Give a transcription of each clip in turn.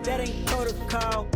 that ain't protocol.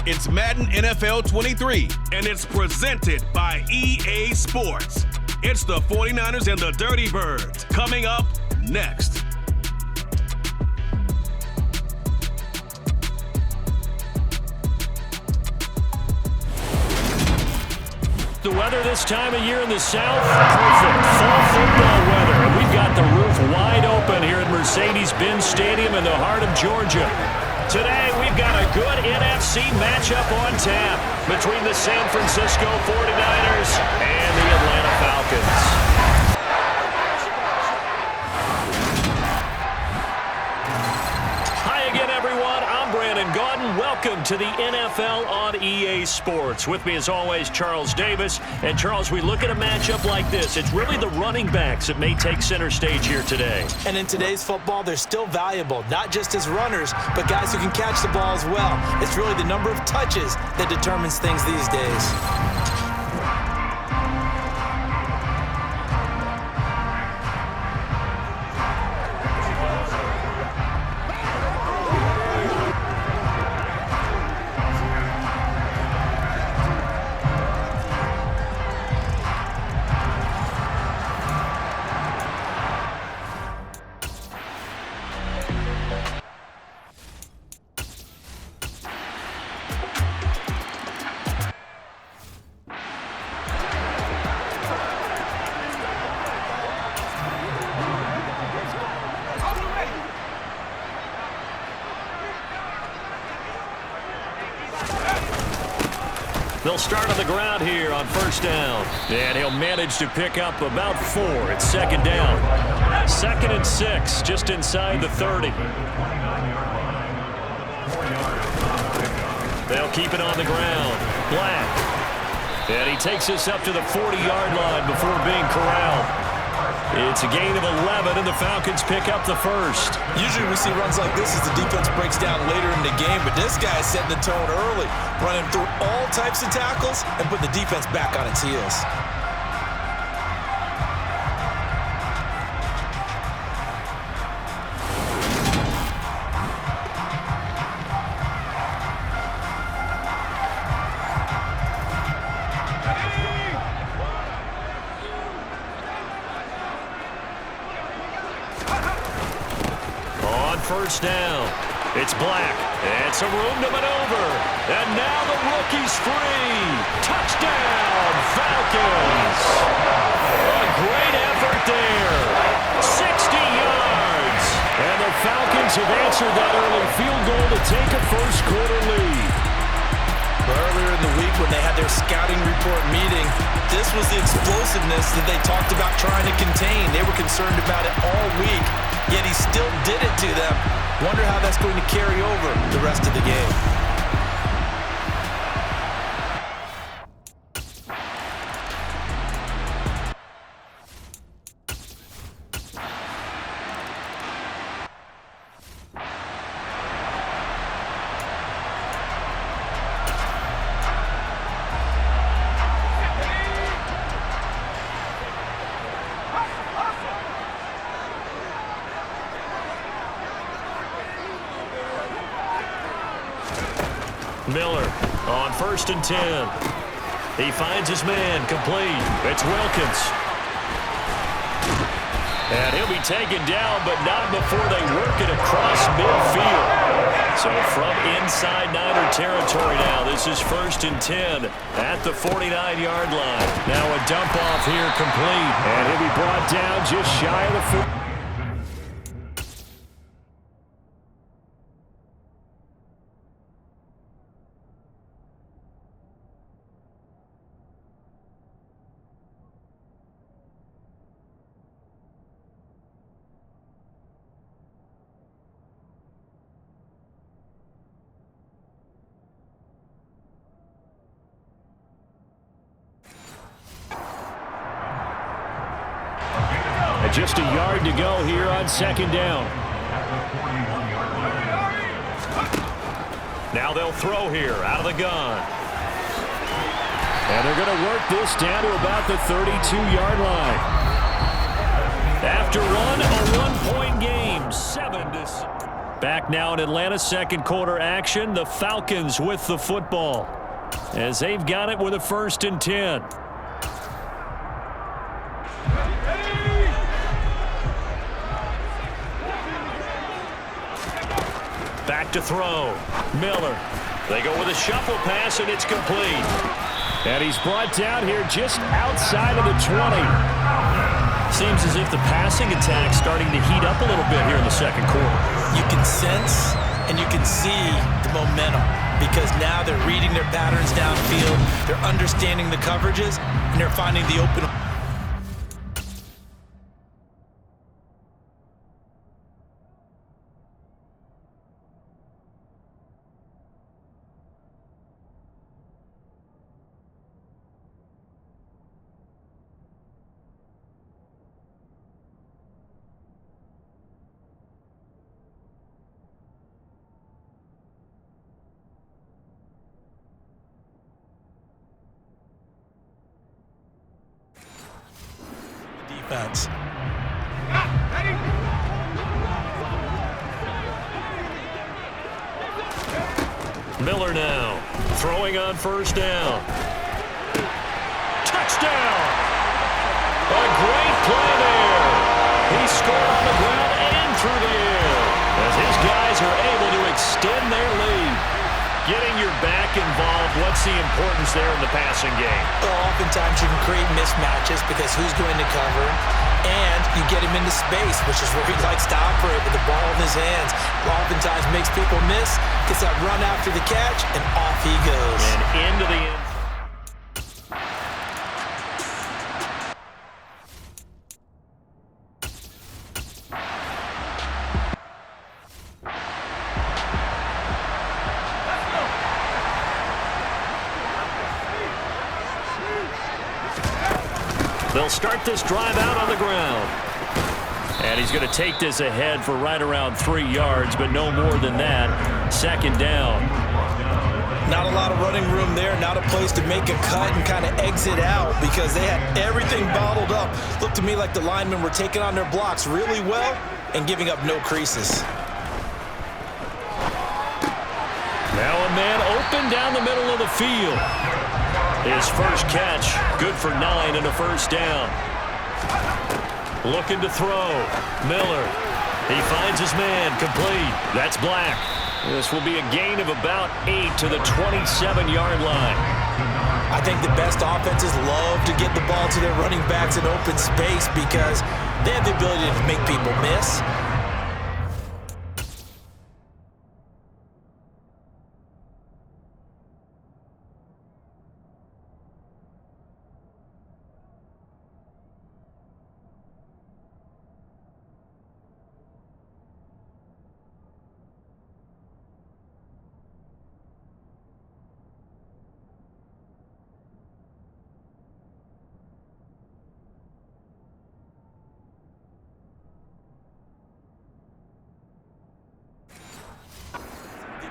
It's Madden NFL 23, and it's presented by EA Sports. It's the 49ers and the Dirty Birds coming up next. The weather this time of year in the South, perfect. Fall football weather. And we've got the roof wide open here at Mercedes-Benz Stadium in the heart of Georgia. Today, we've got a good NFC matchup on tap between the San Francisco 49ers and the Atlanta Falcons. Welcome to the NFL on EA Sports. With me, as always, Charles Davis. And, Charles, we look at a matchup like this. It's really the running backs that may take center stage here today. And in today's football, they're still valuable, not just as runners, but guys who can catch the ball as well. It's really the number of touches that determines things these days. They'll start on the ground here on first down. And he'll manage to pick up about 4. It's second down. 2nd and 6, just inside the 30. They'll keep it on the ground. Black. And he takes us up to the 40-yard line before being corralled. It's a gain of 11, and the Falcons pick up the first. Usually we see runs like this as the defense breaks down later in the game, but this guy is setting the tone early, running through all types of tackles and putting the defense back on its heels. First down. It's Black. And some room to maneuver. And now the rookie's free. Touchdown, Falcons. A great effort there. 60 yards. And the Falcons have answered that early field goal to take a first quarter lead. Earlier in the week when they had their scouting report meeting, this was the explosiveness that they talked about trying to contain. They were concerned about it all week, yet he still did it to them. Wonder how that's going to carry over the rest of the game. Miller on 1st and 10. He finds his man complete. It's Wilkins. And he'll be taken down, but not before they work it across midfield. So from inside Niner territory now, this is 1st and 10 at the 49-yard line. Now a dump off here complete. And he'll be brought down just shy of the 40. Just a yard to go here on 2nd down. Now they'll throw here out of the gun. And they're going to work this down to about the 32-yard line. After one, a one-point game, 7-6. Back now in Atlanta's second quarter action, the Falcons with the football as they've got it with a 1st and 10. Back to throw. Miller. They go with a shuffle pass, and it's complete. And he's brought down here just outside of the 20. Seems as if the passing attack's starting to heat up a little bit here in the second quarter. You can sense and you can see the momentum because now they're reading their patterns downfield, they're understanding the coverages, and they're finding the open. Defense. Miller now throwing on 1st down. Touchdown! A great play there. He scored on the ground and through the air as his guys are able to extend their lead. Getting your back involved, what's the importance there in the passing game? Well, oftentimes you can create mismatches because who's going to cover, and you get him into space, which is where he likes to operate with the ball in his hands. Oftentimes makes people miss, gets that run after the catch, and off he goes. And into the end. They'll start this drive out on the ground. And he's going to take this ahead for right around 3 yards, but no more than that. 2nd down. Not a lot of running room there, not a place to make a cut and kind of exit out because they had everything bottled up. Looked to me like the linemen were taking on their blocks really well and giving up no creases. Now a man open down the middle of the field. His first catch, good for 9 and a 1st down. Looking to throw. Miller. He finds his man, complete. That's Black. This will be a gain of about 8 to the 27-yard line. I think the best offenses love to get the ball to their running backs in open space because they have the ability to make people miss.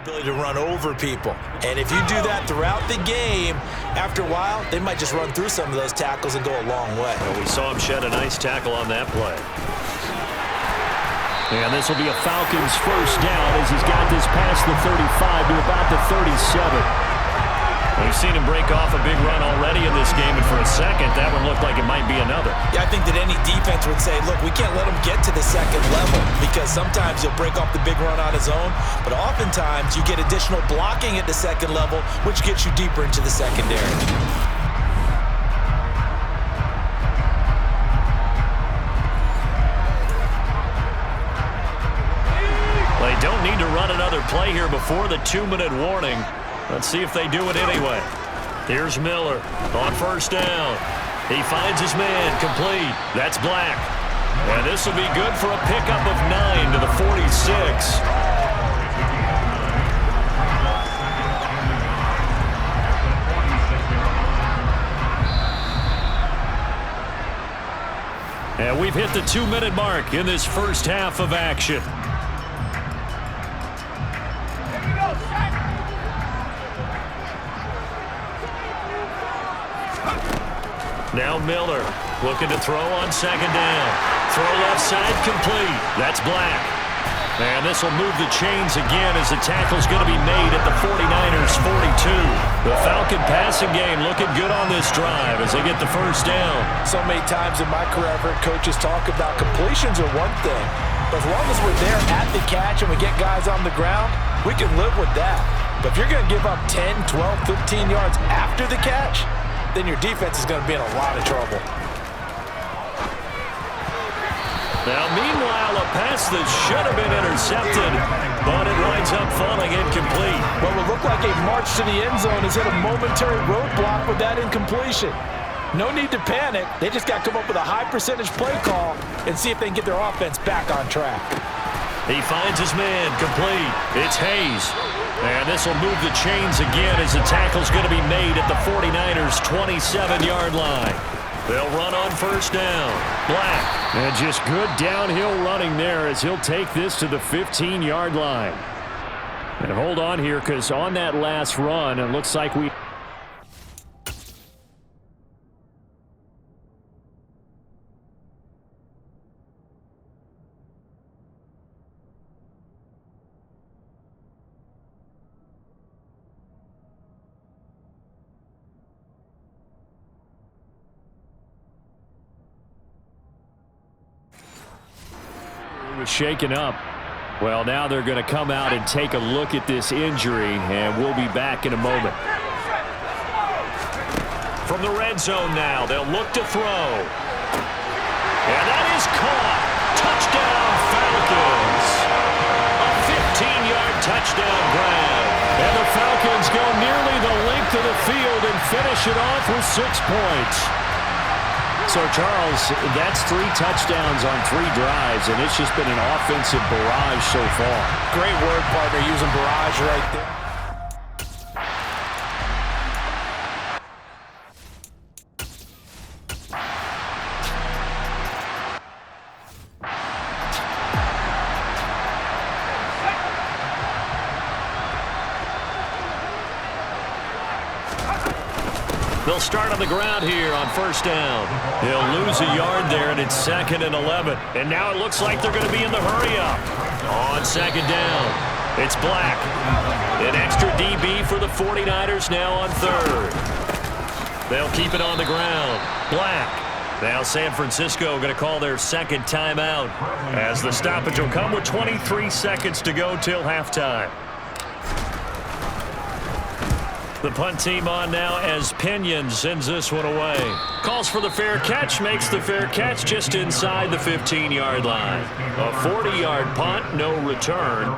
Ability to run over people. And if you do that throughout the game, after a while, they might just run through some of those tackles and go a long way. Well, we saw him shed a nice tackle on that play. And this will be a Falcons 1st down as he's got this past the 35 to about the 37. We've seen him break off a big run already in this game, and for a second, that one looked like it might be another. Yeah, I think that any defense would say, look, we can't let him get to the 2nd level because sometimes he'll break off the big run on his own, but oftentimes you get additional blocking at the 2nd level, which gets you deeper into the secondary. They don't need to run another play here before the 2-minute warning. Let's see if they do it anyway. Here's Miller on 1st down. He finds his man, complete. That's Black. And this will be good for a pickup of 9 to the 46. And we've hit the 2-minute mark in this first half of action. Now Miller looking to throw on second down. Throw left side complete. That's Black. And this will move the chains again as the tackle's going to be made at the 49ers 42. The Falcon passing game looking good on this drive as they get the first down. So many times in my career I've heard coaches talk about completions are one thing, but as long as we're there at the catch and we get guys on the ground, we can live with that. But if you're going to give up 10, 12, 15 yards after the catch, then your defense is going to be in a lot of trouble. Now, meanwhile, a pass that should have been intercepted, but it winds up falling incomplete. What would look like a march to the end zone has hit a momentary roadblock with that incompletion. No need to panic. They just got to come up with a high percentage play call and see if they can get their offense back on track. He finds his man complete. It's Hayes. And this will move the chains again as the tackle's going to be made at the 49ers 27-yard line. They'll run on first down. Black. And just good downhill running there as he'll take this to the 15-yard line. And hold on here because on that last run, it looks like we... was shaken up. Well, now they're going to come out and take a look at this injury, and we'll be back in a moment. From the red zone now, they'll look to throw. And that is caught. Touchdown, Falcons. A 15-yard touchdown grab. And the Falcons go nearly the length of the field and finish it off with 6 points. So, Charles, that's 3 touchdowns on 3 drives, and it's just been an offensive barrage so far. Great word, partner, using barrage right there. They'll start on the ground here on first down. They'll lose a yard there, and it's 2nd and 11. And now it looks like they're going to be in the hurry-up. On second down, it's Black. An extra DB for the 49ers now on 3rd. They'll keep it on the ground. Black. Now San Francisco going to call their 2nd timeout as the stoppage will come with 23 seconds to go till halftime. The punt team on now as Pinion sends this one away. Calls for the fair catch, makes the fair catch just inside the 15-yard line. A 40-yard punt, no return.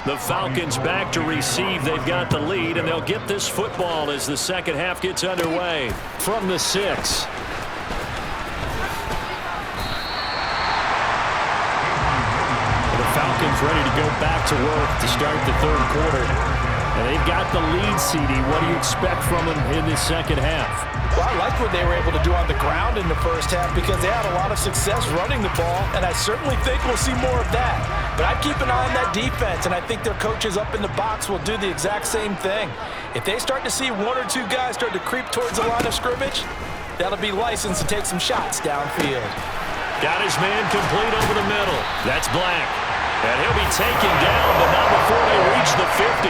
The Falcons back to receive. They've got the lead, and they'll get this football as the second half gets underway. From the 6. Falcons ready to go back to work to start the 3rd quarter. And they've got the lead, CD. What do you expect from them in the second half? Well, I like what they were able to do on the ground in the first half because they had a lot of success running the ball, and I certainly think we'll see more of that. But I'd keep an eye on that defense, and I think their coaches up in the box will do the exact same thing. If they start to see 1 or 2 guys start to creep towards the line of scrimmage, that'll be licensed to take some shots downfield. Got his man complete over the middle. That's Black. And he'll be taken down, but not before they reach the 50.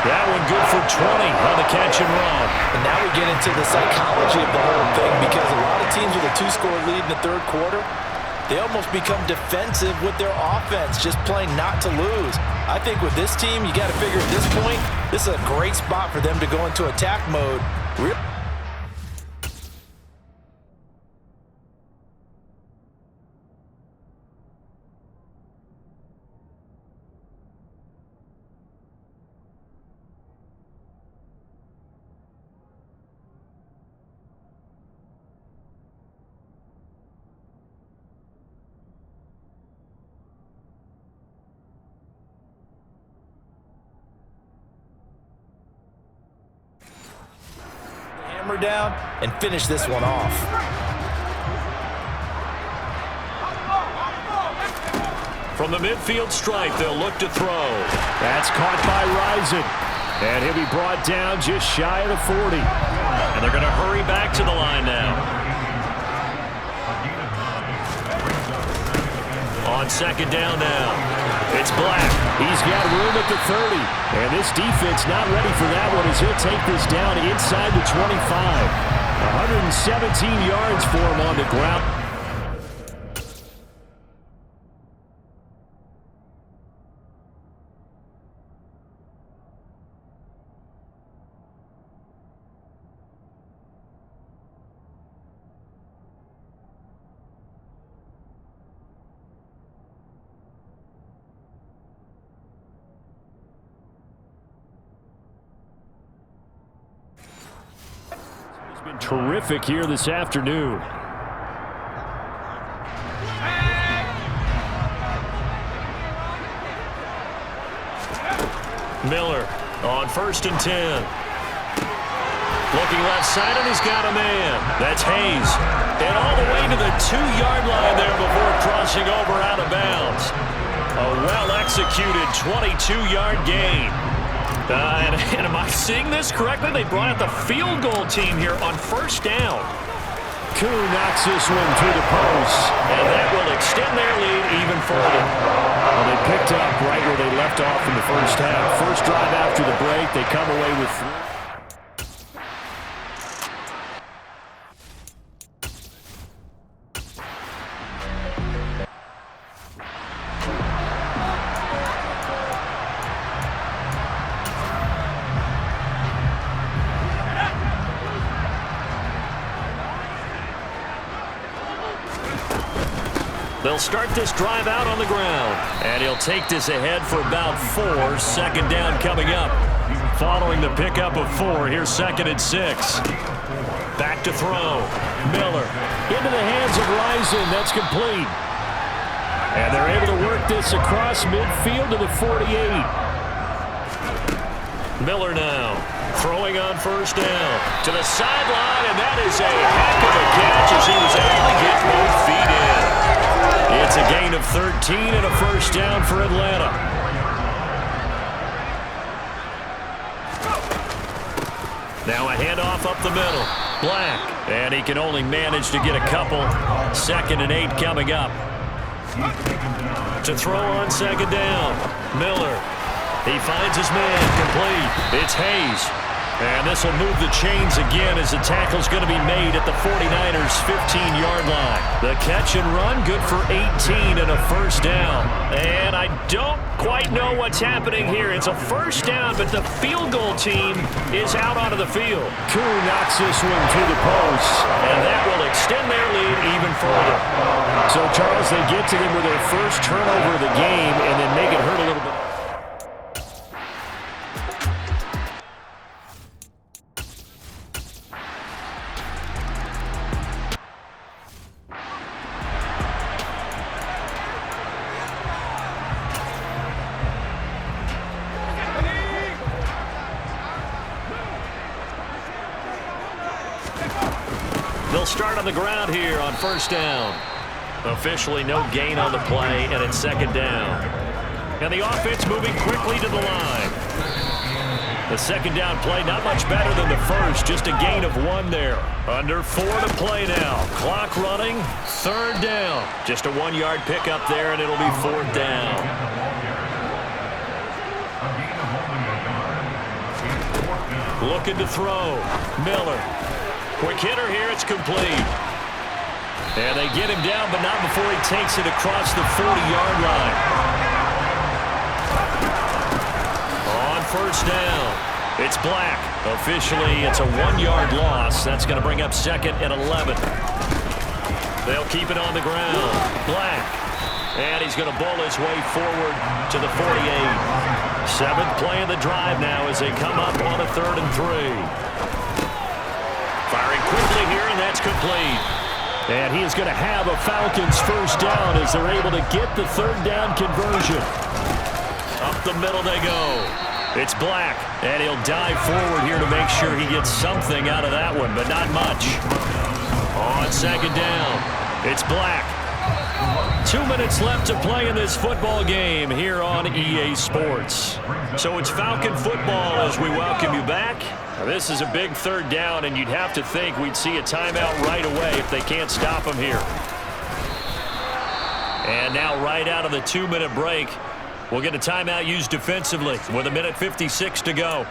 That one good for 20 on the catch and run. And now we get into the psychology of the whole thing because a lot of teams with a 2-score lead in the 3rd quarter, they almost become defensive with their offense, just playing not to lose. I think with this team, you got to figure at this point, this is a great spot for them to go into attack mode. Down and finish this one off. From the midfield stripe, they'll look to throw. That's caught by Rison. And he'll be brought down just shy of the 40. And they're going to hurry back to the line now. On second down now, it's Black. He's got room at the 30. And this defense not ready for that one as he'll take this down inside the 25. 117 yards for him on the ground. Been terrific here this afternoon. Miller on 1st and 10. Looking left side, and he's got a man. That's Hayes. And all the way to the 2-yard line there before crossing over out of bounds. A well-executed 22-yard gain. And am I seeing this correctly? They brought out the field goal team here on 1st down. Koo knocks this one through the post. And that will extend their lead even further. Well, they picked up right where they left off in the first half. First drive after the break, they come away with 3. They'll start this drive out on the ground. And he'll take this ahead for about 4. Second down coming up. Following the pickup of 4, here's 2nd and 6. Back to throw. Miller into the hands of Rison. That's complete. And they're able to work this across midfield to the 48. Miller now throwing on 1st down to the sideline, and that is a heck of a catch as he was able to get both feet in. It's a gain of 13 and a 1st down for Atlanta. Now a handoff up the middle. Black. And he can only manage to get a couple. 2nd and 8 coming up. To throw on 2nd down. Miller. He finds his man complete. It's Hayes. And this will move the chains again as the tackle's going to be made at the 49ers' 15-yard line. The catch and run, good for 18 and a 1st down. And I don't quite know what's happening here. It's a 1st down, but the field goal team is out onto the field. Koo knocks this one through the post. And that will extend their lead even further. So, Charles, they get to them with their first turnover of the game and then make it hurt a little bit. They'll start on the ground here on 1st down. Officially no gain on the play, and it's 2nd down. And the offense moving quickly to the line. The 2nd down play not much better than the first, just a gain of 1 there. Under 4 to play now. Clock running, 3rd down. Just a 1-yard pickup there, and it'll be 4th down. Looking to throw. Miller. Quick hitter here, it's complete. And they get him down, but not before he takes it across the 40-yard line. On 1st down, it's Black. Officially, it's a 1-yard loss. That's going to bring up 2nd and 11. They'll keep it on the ground. Black. And he's going to bowl his way forward to the 48. 7th play of the drive now as they come up on a 3rd and 3. Firing quickly here, and that's complete. And he is going to have a Falcons 1st down as they're able to get the 3rd down conversion. Up the middle they go. It's Black, and he'll dive forward here to make sure he gets something out of that one, but not much. On 2nd down, it's Black. 2 minutes left to play in this football game here on EA Sports. So it's Falcon football as we welcome you back. Now, this is a big third down, and you'd have to think we'd see a timeout right away if they can't stop them here. And now right out of the 2-minute break, we'll get a timeout used defensively with 1:56 to go.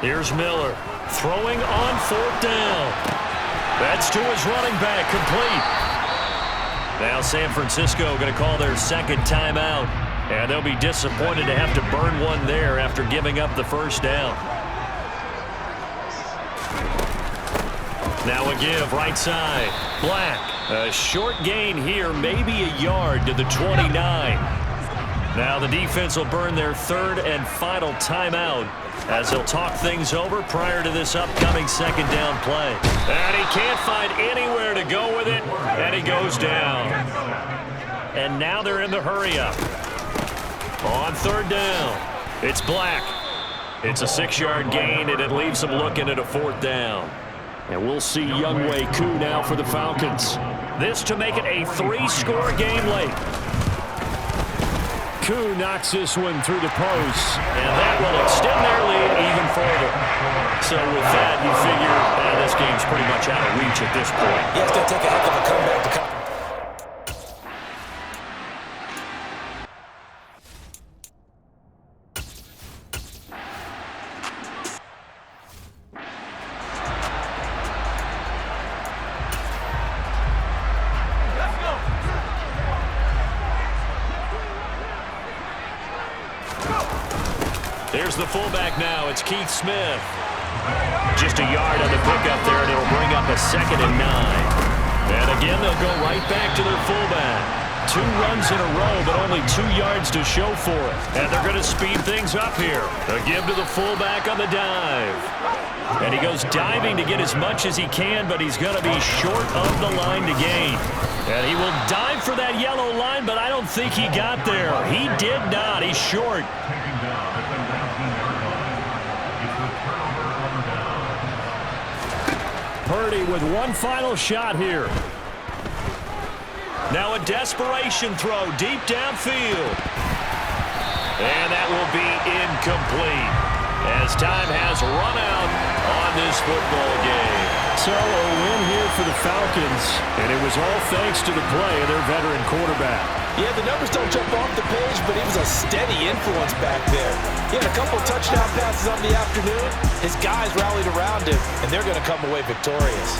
Here's Miller throwing on 4th down. That's to his running back, complete. Now San Francisco going to call their second timeout, and they'll be disappointed to have to burn one there after giving up the first down. Now a give, right side. Black. A short gain here, maybe a yard to the 29. Now the defense will burn their third and final timeout as they'll talk things over prior to this upcoming second down play. And he can't find anywhere to go with it, and he goes down. And now they're in the hurry-up. On 3rd down, it's Black. It's a 6-yard gain, and it leaves them looking at a 4th down. And we'll see Younghoe Koo now for the Falcons. This to make it a 3-score game late. Koo knocks this one through the post, and that will extend their lead even further. So with that, you figure this game's pretty much out of reach at this point. Yeah, it's going to take a heck of a comeback to come. Here's the fullback now. It's Keith Smith. Just a yard on the pickup there, and it'll bring up a 2nd and 9. And again, they'll go right back to their fullback. 2 runs in a row, but only 2 yards to show for it. And they're going to speed things up here. A give to the fullback on the dive. And he goes diving to get as much as he can, but he's going to be short of the line to gain. And he will dive for that yellow line, but I don't think he got there. He did not. He's short. Purdy with one final shot here. Now a desperation throw deep downfield. And that will be incomplete as time has run out on this football game. So a win here for the Falcons, and it was all thanks to the play of their veteran quarterback. Yeah, the numbers don't jump off the page, but he was a steady influence back there. He had a couple touchdown passes on the afternoon. His guys rallied around him, and they're going to come away victorious.